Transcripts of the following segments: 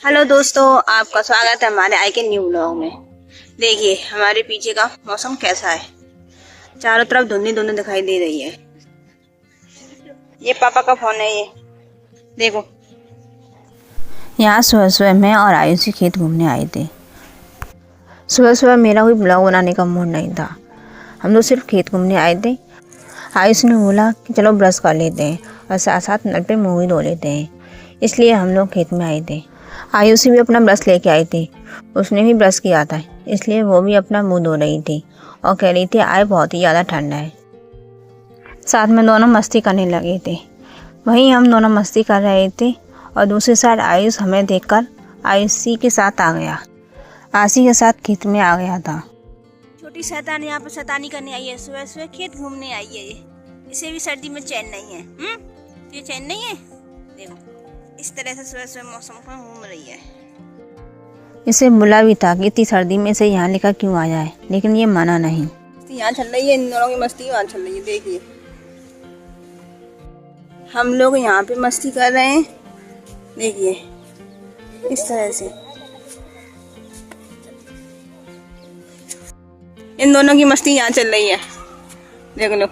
Hello दोस्तों, आपका स्वागत है हमारे आई के न्यू व्लॉग में। देखिए हमारे पीछे का मौसम कैसा है। चारों तरफ धुंधली धुंधली दिखाई दे रही है। ये पापा का फोन है। ये देखो, यहाँ सुबह सुबह मैं और आयुषी खेत घूमने आए थे। सुबह सुबह मेरा कोई ब्लॉग बनाने का मूड नहीं था। हम लोग सिर्फ खेत घूमने आए थे। आयुष ने बोला कि चलो ब्रश कर लेते हैं और साथ साथ नल पे मुँह भी धो लेते हैं, इसलिए हम लोग खेत में आए थे। आयुषी भी अपना ब्रश लेके आई थी। उसने भी ब्रश किया था, इसलिए वो भी अपना मुंह धो रही थी और कह रही थी आज बहुत ही ज़्यादा ठंडा है। साथ में दोनों मस्ती करने लगे थे। वहीं हम दोनों मस्ती कर रहे थे और दूसरी साइड आयुष हमें देखकर आयुषी के साथ आ गया। आशी के साथ खेत में आ गया था। छोटी शैतान यहाँ पर शैतानी करने आई है। सुबह सुबह खेत घूमने आई है। इसे भी सर्दी में चैन नहीं है। ये चैन नहीं है। देखो इस तरह से सुबह सुबह मौसम पर घूम रही है। इसे बुला भी था कि इतनी सर्दी में से यहाँ लेकर क्यों आ जाए, लेकिन ये माना नहीं। यहाँ चल रही है, इन दोनों की मस्ती वहाँ चल रही है। देखिए हम लोग यहाँ पे मस्ती कर रहे हैं। देखिए इस तरह से इन दोनों की मस्ती यहाँ चल रही है। देख लो,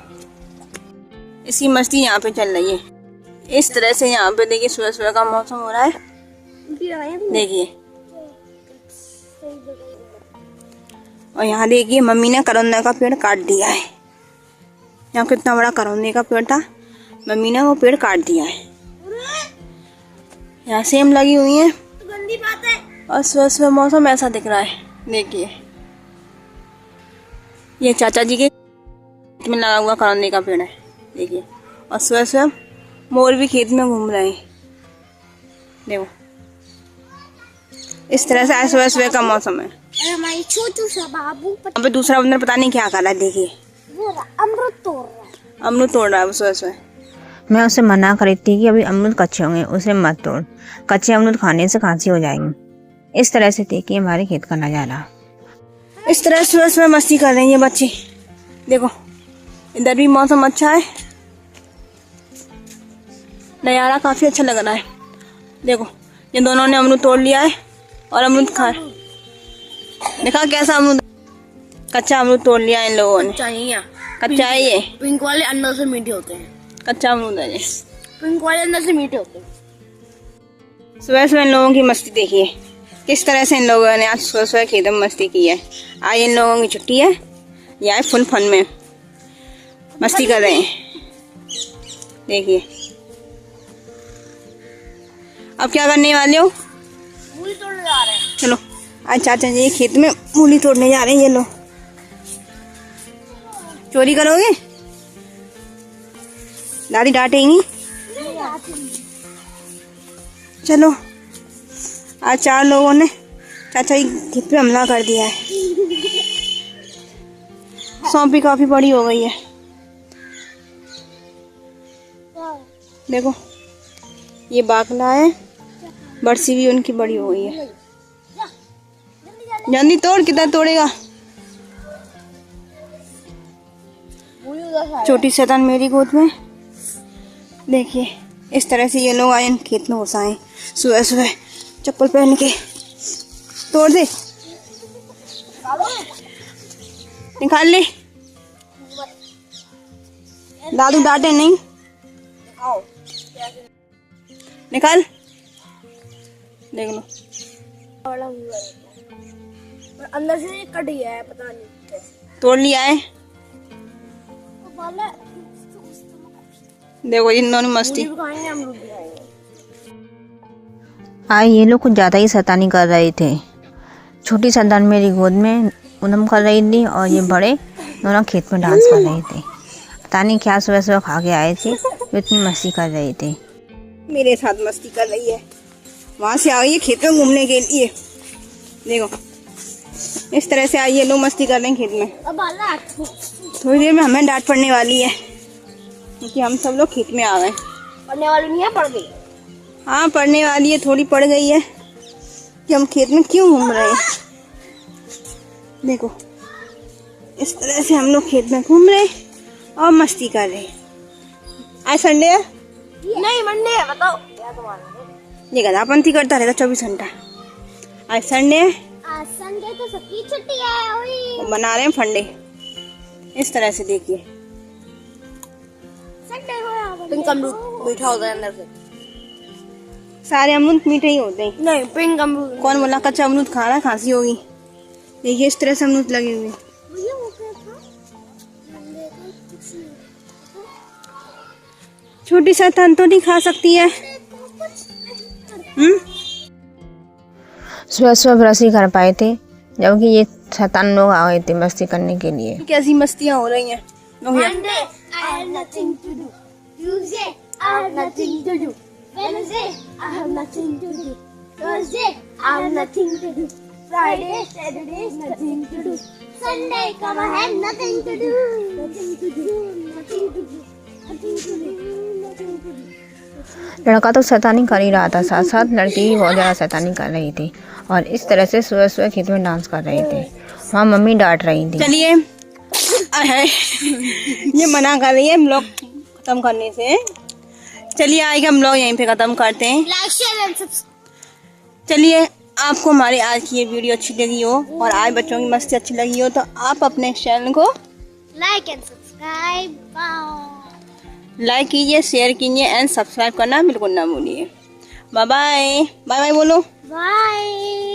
इसकी मस्ती यहाँ पे चल रही है। इस तरह से यहाँ पे देखिए सुबह सुबह का मौसम हो रहा है। देखिए और यहाँ देखिए मम्मी ने करौंदे का पेड़ काट दिया है। यहाँ कितना बड़ा करौंदे का पेड़ था, मम्मी ने वो पेड़ काट दिया है। यहाँ सेम लगी हुई है और सुबह सुबह मौसम ऐसा दिख रहा है। देखिए ये चाचा जी के में लगा हुआ करौंदे का पेड़ है। देखिए और सुबह सुबह मोर भी खेत में घूम रहे हैं। देखो इस तरह से आज सुबह सुबह का मौसम है। हमारी छोटू सा बाबू अब दूसरा बंदर पता नहीं क्या कर रहा है। देखिए अमरूद तोड़ रहा है। अमरूद तोड़ रहा है सुबह सुबह। मैं उसे मना करी थी कि अभी अमरूद कच्चे होंगे, उसे मत तोड़, कच्चे अमरूद खाने से खांसी हो जाएगी। इस तरह से देखिए हमारे खेत का नजारा। इस तरह सुबह सुबह मस्ती कर रहे हैं ये बच्चे। देखो इधर भी मौसम अच्छा है, नजारा काफी अच्छा लग रहा है। देखो ये दोनों ने अमरूद तोड़ लिया है और अमरूद खा। देखा कैसा अमरूद, कच्चा अमरूद तोड़ लिया इन लोगों ने। कच्चा है ये। पिंक वाले अंदर से मीठे होते हैं। कच्चा अमरूद है ये। पिंक वाले अंदर से मीठे होते हैं। सुबह सुबह इन लोगों की मस्ती देखिए किस तरह से इन लोगों ने आज सुबह सुबह खेत में मस्ती की है। आज इन लोगों की छुट्टी है, ये फुल फन में मस्ती कर रहे हैं। देखिए अब क्या करने वाले हो? मूली तोड़ने जा रहे हैं। चलो आज चाचा जी खेत में मूली तोड़ने जा रहे हैं। ये लो, चोरी करोगे? दादी डांटेंगी। चलो आज 4 लोगों ने चाचा जी खेत पे हमला कर दिया है। सौंप भी काफी बड़ी हो गई है। देखो ये बाकला है, बरसी भी उनकी बड़ी हो गई है। जल्दी तोड़, कितना तोड़ेगा? छोटी शैतान मेरी गोद में। देखिए इस तरह से ये लोग आए खेत में घुसाए सुबह सुबह चप्पल पहन के। तोड़ दे, निकाल ले। दादू डांटे नहीं, निकाल। देख लो अंदर से कट गया है, पता नहीं कैसे तोड़ लिया है। देखो इन दोनों मस्ती। हाँ ये लोग कुछ ज़्यादा ही शैतानी कर रहे थे। छोटी शैतान मेरी गोद में उदम कर रही थी और ये बड़े दोनों खेत में डांस कर रहे थे। पता नहीं क्या सुबह सुबह खा के आए थे, इतनी मस्ती कर रहे थे। मेरे साथ मस्ती कर रही है, वहाँ से आ गई है खेत में घूमने के लिए। देखो इस तरह से आइए लोग मस्ती कर रहे हैं खेत में। थोड़ी देर में हमें डांट पड़ने वाली है क्योंकि हम सब लोग खेत में आ गए। पढ़ने वाली नहीं है, पढ़ गई। हाँ पढ़ने वाली है, थोड़ी पड़ गई है कि हम खेत में क्यों घूम रहे हैं। देखो इस तरह से हम लोग खेत में घूम रहे और मस्ती कर रहे हैं। आज संडे है? नहीं मंडे है। बताओ क्या तुम्हारा? ये गधापंथी करता रहता 24 घंटा। आज संडे है, आज संडे तो सबकी छुट्टी है। ओए बना रहे हैं फंडे इस तरह से, देखिए। संडे हो पिंक अमरूद मीठा होता है अंदर से। सारे अमरूद मीठे ही होते हैं। नहीं, पिंक अमरूद। कौन बोला कच्चा अमरूद खा रहा है, खांसी होगी। देखिए इस तरह से अमरूद लगे हुए। भैया वो क्या था? छोटी शैतान तो नहीं खा सकती है। सुबह सुबह ब्रश ही कर पाए थे, जबकि ये शैतान लोग आ गए थे मस्ती करने के लिए। कैसी मस्तियाँ हो रही हैं। Monday, I have nothing to do. Tuesday, I have nothing to do. Wednesday, I have nothing to do. Thursday, I have nothing to do. Friday, Saturday, nothing to do. Sunday, come I have nothing to do. Nothing to do. Nothing to do. Nothing to do. Nothing to do. लड़का तो शैतानी कर ही रहा था, साथ साथ लड़की भी बहुत ज़्यादा शैतानी कर रही थी और इस तरह से सुबह सुबह खेत में डांस कर रही थी। वहाँ मम्मी डांट रही थी। चलिए ये मना कर रही है ब्लॉग खत्म करने से। चलिए आज हम लोग यहीं पे खत्म करते हैं। Like, share and subscribe. चलिए आपको हमारी आज की ये वीडियो अच्छी लगी हो और आज बच्चों की मस्ती अच्छी लगी हो तो आप अपने चैनल को Like and subscribe. Bye. Like कीजिए, शेयर कीजिए एंड सब्सक्राइब करना बिल्कुल ना भूलिए। बाय बाय, बाय बाय बोलो। Bye.